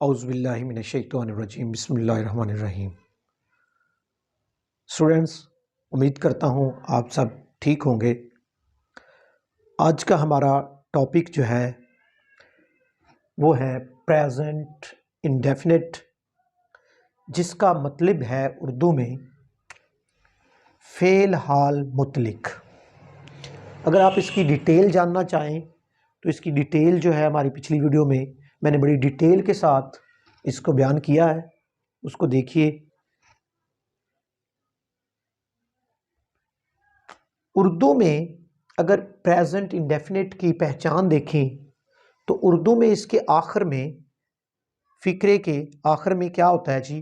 औज़ुबिल्लाहि मिनश्शैतानिर्रजीम बिस्मिल्लाहिर्रहमानिर्रहीम। स्टूडेंट्स, उम्मीद करता हूँ आप सब ठीक होंगे। आज का हमारा टॉपिक जो है वो है प्रेजेंट इंडेफिनिट, जिसका मतलब है उर्दू में फ़ेल हाल मुतलिक। अगर आप इसकी डिटेल जानना चाहें तो इसकी डिटेल जो है हमारी पिछली वीडियो में मैंने बड़ी डिटेल के साथ इसको बयान किया है, उसको देखिए। उर्दू में अगर प्रेजेंट इंडेफिनिट की पहचान देखें तो उर्दू में इसके आखिर में, फ़िक्रे के आखिर में क्या होता है जी?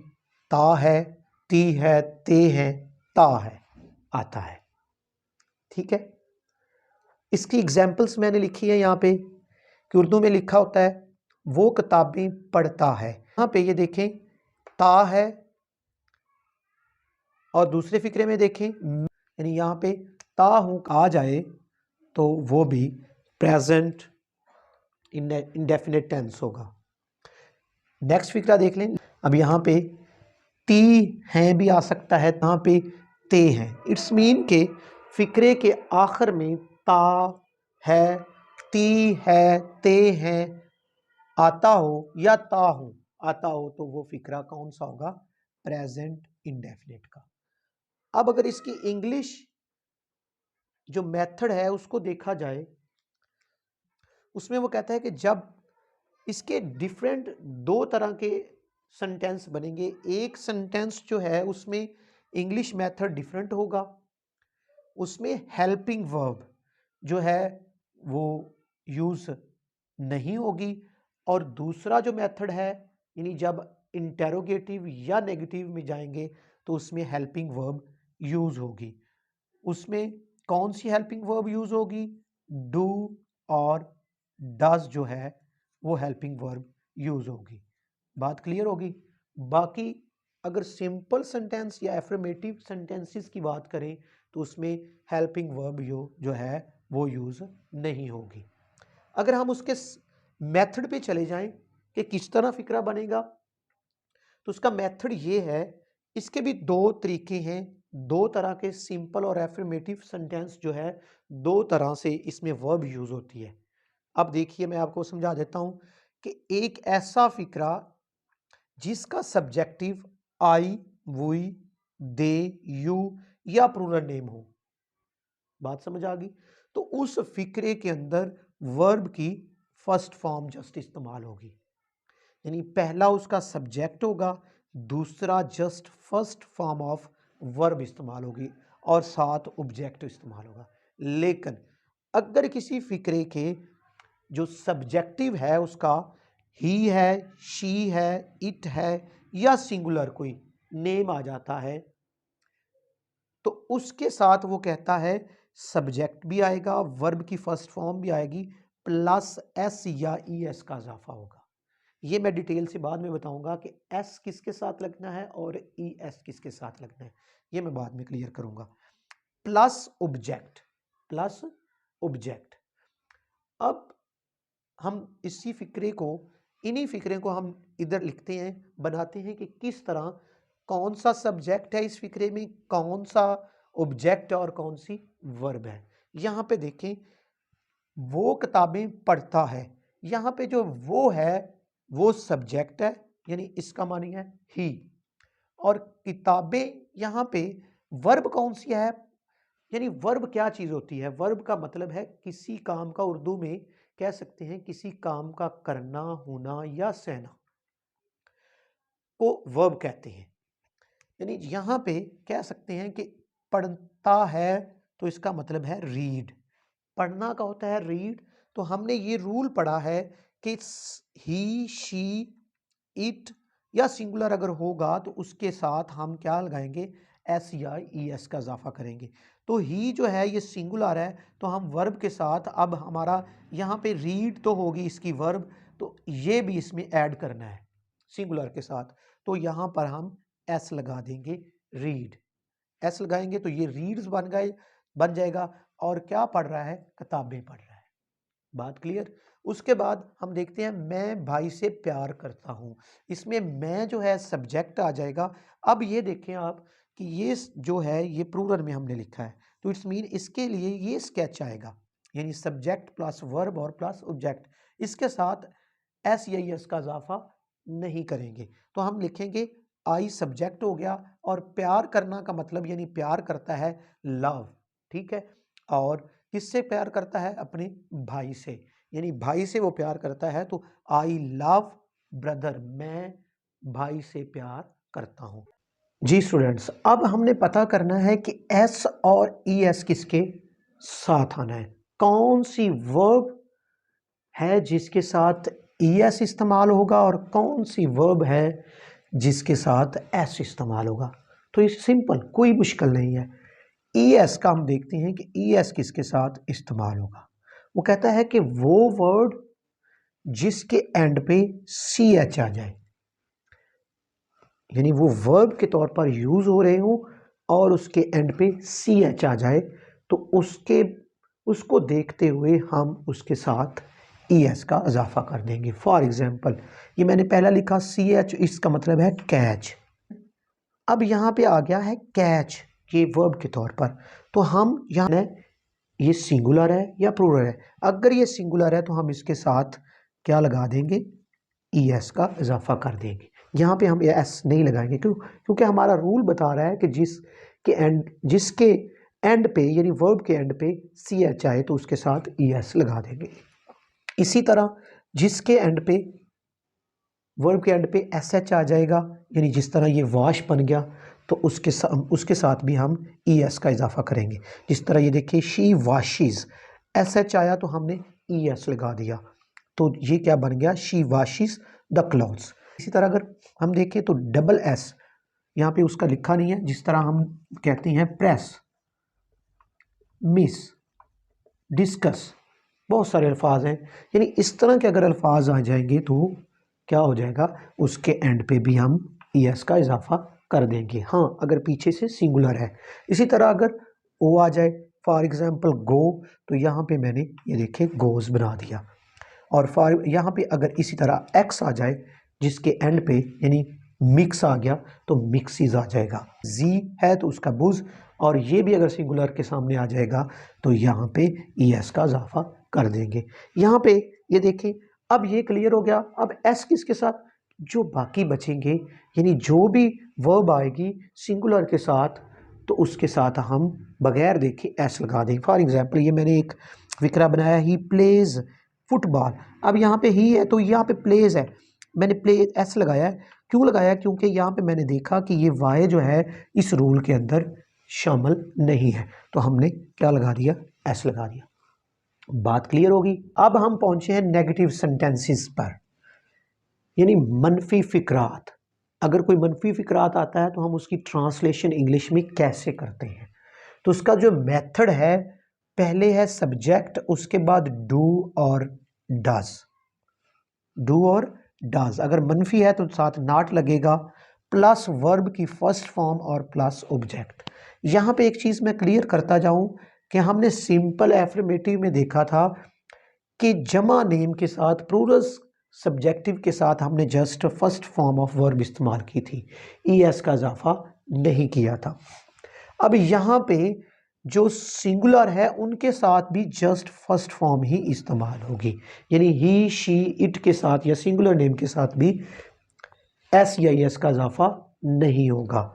ता है, ती है, ते है, ता है आता है। ठीक है, इसकी एग्जाम्पल्स मैंने लिखी है यहाँ पे कि उर्दू में लिखा होता है वो किताबें पढ़ता है। यहाँ पे ये देखें ता है, और दूसरे फ़िक्रे में देखें यानी यहाँ पे ता हूँ आ जाए तो वो भी प्रेजेंट इंडेफिनिट टेंस होगा। नेक्स्ट फिक्रा देख लें। अब यहाँ पे ती हैं भी आ सकता है, यहाँ पे ते हैं। इट्स मीन के फिक्रे के आखिर में ता है, ती है, ते हैं आता हो या ता हो आता हो तो वो फिक्रा कौन सा होगा? प्रेजेंट इंडेफिनिट का। अब अगर इसकी इंग्लिश जो मेथड है उसको देखा जाए, उसमें वो कहता है कि जब इसके डिफरेंट दो तरह के सेंटेंस बनेंगे। एक सेंटेंस जो है उसमें इंग्लिश मेथड डिफरेंट होगा, उसमें हेल्पिंग वर्ब जो है वो यूज़ नहीं होगी, और दूसरा जो मेथड है यानी जब इंटेरोगेटिव या नेगेटिव में जाएंगे तो उसमें हेल्पिंग वर्ब यूज़ होगी। उसमें कौन सी हेल्पिंग वर्ब यूज़ होगी? डू और डज जो है वो हेल्पिंग वर्ब यूज़ होगी। बात क्लियर होगी? बाकी अगर सिंपल सेंटेंस या एफर्मेटिव सेंटेंसेस की बात करें तो उसमें हेल्पिंग वर्ब जो है वो यूज़ नहीं होगी। अगर हम उसके मेथड पे चले जाएं कि किस तरह फिक्रा बनेगा, तो उसका मेथड ये है। इसके भी दो तरीके हैं, दो तरह के सिंपल और एफर्मेटिव सेंटेंस जो है दो तरह से इसमें वर्ब यूज़ होती है। अब देखिए मैं आपको समझा देता हूं कि एक ऐसा फिक्रा जिसका subjective I, we, they, you या प्लूरल नेम हो। बात समझ आ गई? तो उस फिक्रे के अंदर वर्ब की फर्स्ट फॉर्म जस्ट इस्तेमाल होगी, यानी पहला उसका सब्जेक्ट होगा, दूसरा just first form of verb इस्तेमाल होगी और साथ ऑब्जेक्ट इस्तेमाल होगा। लेकिन अगर किसी फिक्रे के जो सब्जेक्टिव है उसका ही है, शी है, इट है या सिंगुलर कोई नेम आ जाता है, तो उसके साथ वो कहता है सब्जेक्ट भी आएगा, वर्ब की फर्स्ट फॉर्म भी आएगी, प्लस एस या ई एस का इजाफा होगा। ये मैं डिटेल से बाद में बताऊंगा कि एस किसके साथ लगना है और ई एस किसके साथ लगना है, ये मैं बाद में क्लियर करूंगा। Plus object, plus object. अब हम इसी फिक्रे को, इन्हीं फिक्रे को हम इधर लिखते हैं, बनाते हैं कि किस तरह, कौन सा सब्जेक्ट है इस फिक्रे में, कौन सा ऑब्जेक्ट है और कौन सी वर्ब है। यहाँ पे देखें वो किताबें पढ़ता है, यहाँ पे जो वो है वो सब्जेक्ट है यानी इसका मानी है ही, और किताबें यहाँ पे वर्ब कौन सी है, यानी वर्ब क्या चीज होती है? वर्ब का मतलब है किसी काम का, उर्दू में कह सकते हैं किसी काम का करना, होना या सहना को वर्ब कहते हैं। यानी यहां पे कह सकते हैं कि पढ़ता है तो इसका मतलब है रीड, पढ़ना का होता है रीड। तो हमने ये रूल पढ़ा है कि ही, शी, इट या सिंगुलर अगर होगा तो उसके साथ हम क्या लगाएंगे? एस या ई एस का इजाफा करेंगे। तो ही जो है ये सिंगुलर है तो हम वर्ब के साथ, अब हमारा यहाँ पे रीड तो होगी इसकी वर्ब, तो ये भी इसमें ऐड करना है सिंगुलर के साथ, तो यहाँ पर हम एस लगा देंगे, रीड। एस लगाएंगे तो ये रीड्स बन जाएगा, और क्या पढ़ रहा है? किताबें पढ़ रहा है। बात क्लियर? उसके बाद हम देखते हैं मैं भाई से प्यार करता हूँ। इसमें मैं जो है सब्जेक्ट आ जाएगा। अब ये देखें आप कि ये जो है ये प्लूरल में हमने लिखा है, तो इट्स मीन इसके लिए ये स्केच आएगा, यानी सब्जेक्ट प्लस वर्ब और प्लस ऑब्जेक्ट। इसके साथ एस या एस का इजाफा नहीं करेंगे, तो हम लिखेंगे आई सब्जेक्ट हो गया, और प्यार करना का मतलब यानी प्यार करता है लव, ठीक है। और किससे प्यार करता है? अपने भाई से, यानी भाई से वो प्यार करता है, तो आई लव ब्रदर, मैं भाई से प्यार करता हूं। जी स्टूडेंट्स, अब हमने पता करना है कि एस और ई एस किसके साथ आना है। कौन सी वर्ब है जिसके साथ ई एस इस्तेमाल होगा और कौन सी वर्ब है जिसके साथ एस इस्तेमाल होगा। तो ये सिंपल, कोई मुश्किल नहीं है। ई एस का हम देखते हैं कि ई एस किसके साथ इस्तेमाल होगा। वो कहता है कि वो वर्ड जिसके एंड पे सी एच आ जाए, यानी वो वर्ब के तौर पर यूज हो रहे हो और उसके एंड पे सी एच आ जाए, तो उसको देखते हुए हम उसके साथ ई एस का इजाफा कर देंगे। फॉर एग्जाम्पल, ये मैंने पहला लिखा सी एच, इसका मतलब है कैच। अब यहाँ पे आ गया है कैच, ये वर्ब के तौर पर, तो हम यहाँ ये सिंगुलर है या प्लूरल है। अगर ये सिंगुलर है तो हम इसके साथ क्या लगा देंगे? ई एस का इजाफा कर देंगे। यहाँ पे हम एस नहीं लगाएंगे, क्यों? क्योंकि हमारा रूल बता रहा है कि जिसके एंड पे यानी वर्ब के एंड पे सी एच आए तो उसके साथ ई एस लगा देंगे। इसी तरह जिसके एंड पे वर्ब के एंड पे एस एच आ जाएगा, यानी जिस तरह ये वॉश बन गया, तो उसके साथ भी हम ई एस का इजाफा करेंगे। जिस तरह ये देखिए शी वाशिज, एस एच आया तो हमने ई एस लगा दिया, तो ये क्या बन गया? She washes the clothes. इसी तरह अगर हम देखें तो डबल एस यहाँ पे उसका लिखा नहीं है, जिस तरह हम कहते हैं प्रेस, मिस, डिस्कस, बहुत सारे अल्फाज हैं, यानी इस तरह के अगर अल्फाज आ जाएंगे तो क्या हो जाएगा? उसके एंड पे भी हम ई एस का इजाफा कर देंगे। हाँ, अगर पीछे से सिंगुलर है। इसी तरह अगर ओ आ जाए, फॉर एग्जाम्पल गो, तो यहाँ पे मैंने ये देखिए गोज बना दिया। और फॉर यहाँ पे अगर इसी तरह एक्स आ जाए जिसके एंड पे यानी मिक्स आ गया, तो मिक्सीज आ जाएगा। जी है तो उसका बुज, और ये भी अगर सिंगुलर के सामने आ जाएगा तो यहाँ पे ई एस का इजाफा कर देंगे। यहाँ पे ये देखें, अब ये क्लियर हो गया। अब एस किसके साथ? जो बाकी बचेंगे, यानी जो भी वर्ब आएगी सिंगुलर के साथ, तो उसके साथ हम बगैर देखे एस लगा देंगे। फॉर एग्जाम्पल, ये मैंने एक फिक्रा बनाया, ही प्लेज फुटबॉल। अब यहाँ पे ही है तो यहाँ पे प्लेज है, मैंने प्ले एस लगाया है। क्यों लगाया? क्योंकि यहाँ पे मैंने देखा कि ये वाई जो है इस रूल के अंदर शामिल नहीं है, तो हमने क्या लगा दिया? एस लगा दिया। बात क्लियर होगी। अब हम पहुंचे हैं नेगेटिव सेंटेंसेस पर, यानी मनफी फिक्रात। अगर कोई मनफी फिक्रात आता है तो हम उसकी ट्रांसलेशन इंग्लिश में कैसे करते हैं? तो उसका जो मेथड है, पहले है सब्जेक्ट, उसके बाद डू और डज। डू और डज अगर मनफी है तो साथ नॉट लगेगा, प्लस वर्ब की फर्स्ट फॉर्म और प्लस ऑब्जेक्ट। यहाँ पे एक चीज़ मैं क्लियर करता जाऊँ कि हमने सिंपल एफर्मेटिव में देखा था कि जमा नेम के साथ प्लूरल सब्जेक्टिव के साथ हमने just first form of verb इस्तेमाल की थी, ई एस का इजाफा नहीं किया था। अब यहाँ पे जो सिंगुलर है उनके साथ भी जस्ट फर्स्ट फॉर्म ही इस्तेमाल होगी, यानी ही, शी, इट के साथ या सिंगुलर नेम के साथ भी एस या एस का इजाफा नहीं होगा।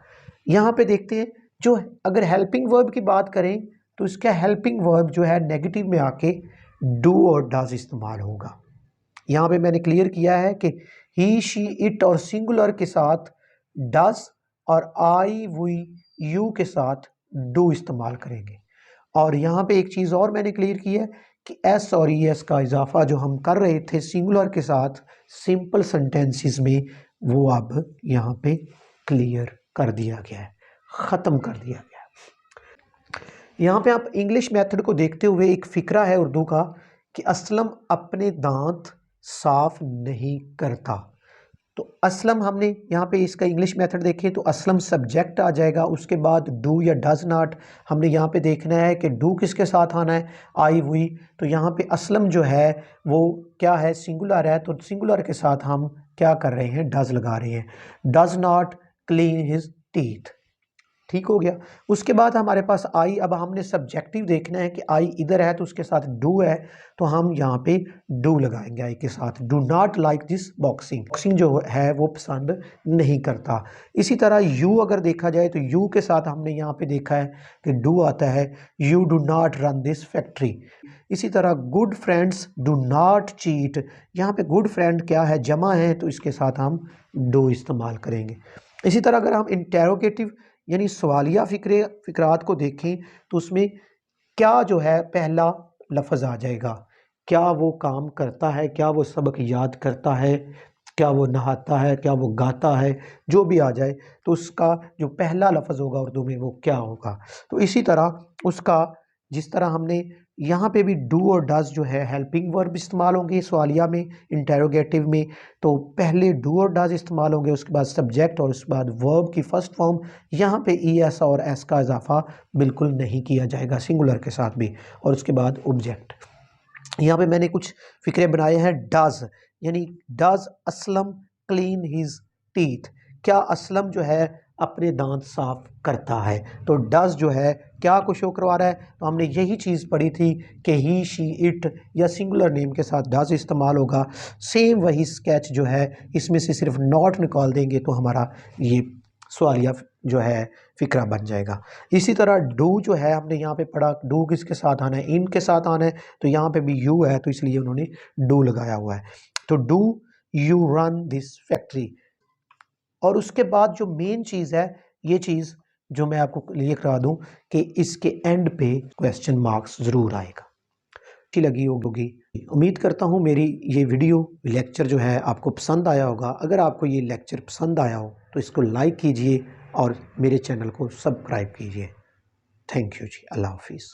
यहाँ पे देखते हैं, जो अगर हेल्पिंग वर्ब की बात करें तो इसका हेल्पिंग वर्ब जो है नेगेटिव में आके डू और डज इस्तेमाल होगा। यहाँ पे मैंने क्लियर किया है कि ही, शी, इट और सिंगुलर के साथ डज और आई, वी, यू के साथ डू इस्तेमाल करेंगे। और यहाँ पे एक चीज़ और मैंने क्लियर की है कि एस और ई एस का इजाफा जो हम कर रहे थे सिंगुलर के साथ सिंपल सेंटेंसेस में, वो अब यहाँ पे क्लियर कर दिया गया है, ख़त्म कर दिया गया है। यहाँ पे आप इंग्लिश मेथड को देखते हुए एक फ़िक्रा है उर्दू का कि असलम अपने दांत साफ नहीं करता, तो असलम हमने यहाँ पे इसका इंग्लिश मेथड देखें तो असलम सब्जेक्ट आ जाएगा, उसके बाद डू या डज नॉट हमने यहाँ पे देखना है कि डू किसके साथ आना है, आई हुई। तो यहाँ पे असलम जो है वो क्या है, सिंगुलर है, तो सिंगुलर के साथ हम क्या कर रहे हैं, डज लगा रहे हैं। Does not clean his teeth, ठीक हो गया। उसके बाद हमारे पास आई, अब हमने सब्जेक्टिव देखना है कि आई इधर है तो उसके साथ डू है, तो हम यहाँ पे डू लगाएंगे आई के साथ। Do not like this boxing, boxing जो है वो पसंद नहीं करता। इसी तरह यू अगर देखा जाए तो यू के साथ हमने यहाँ पे देखा है कि डू आता है, you do not run this factory. इसी तरह good friends do not cheat, यहाँ पे गुड फ्रेंड क्या है, जमा है, तो इसके साथ हम डू इस्तेमाल करेंगे। इसी तरह अगर हम इंटेरोगेटिव यानी सवालिया फिक्रात को देखें तो उसमें क्या जो है पहला लफ्ज़ आ जाएगा, क्या वो काम करता है, क्या वो सबक याद करता है, क्या वो नहाता है, क्या वो गाता है, जो भी आ जाए तो उसका जो पहला लफ्ज़ होगा उर्दू में वो क्या होगा। तो इसी तरह उसका जिस तरह हमने यहाँ पे भी डू और डज जो है हेल्पिंग वर्ब इस्तेमाल होंगे सवालिया में, इंटेरोगेटिव में तो पहले डू और डज इस्तेमाल होंगे, उसके बाद सब्जेक्ट और उसके बाद वर्ब की फर्स्ट फॉर्म। यहाँ पे ई एस और एस का इजाफा बिल्कुल नहीं किया जाएगा सिंगुलर के साथ भी, और उसके बाद ऑब्जेक्ट। यहाँ पे मैंने कुछ फिक्रे बनाए हैं। डज यानी does Aslam clean his teeth, क्या असलम जो है अपने दांत साफ करता है, तो डज जो है क्या को शो करवा रहा है। तो हमने यही चीज़ पढ़ी थी कि ही शी इट या सिंगुलर नेम के साथ डज इस्तेमाल होगा। सेम वही स्केच जो है, इसमें से सिर्फ नॉट निकाल देंगे तो हमारा ये सवालिया जो है फिक्रा बन जाएगा। इसी तरह डू जो है हमने यहाँ पे पढ़ा, डू किसके साथ आना है, इन के साथ आना है, तो यहाँ पे भी यू है तो इसलिए उन्होंने डू लगाया हुआ है। तो do you run this factory. और उसके बाद जो मेन चीज़ है, ये चीज़ जो मैं आपको क्लियर करा दूं कि इसके एंड पे क्वेश्चन मार्क्स ज़रूर आएगा। अच्छी लगी होगी, उम्मीद करता हूँ मेरी ये वीडियो लेक्चर जो है आपको पसंद आया होगा। अगर आपको ये लेक्चर पसंद आया हो तो इसको लाइक कीजिए और मेरे चैनल को सब्सक्राइब कीजिए। थैंक यू जी, अल्लाह हाफिज़।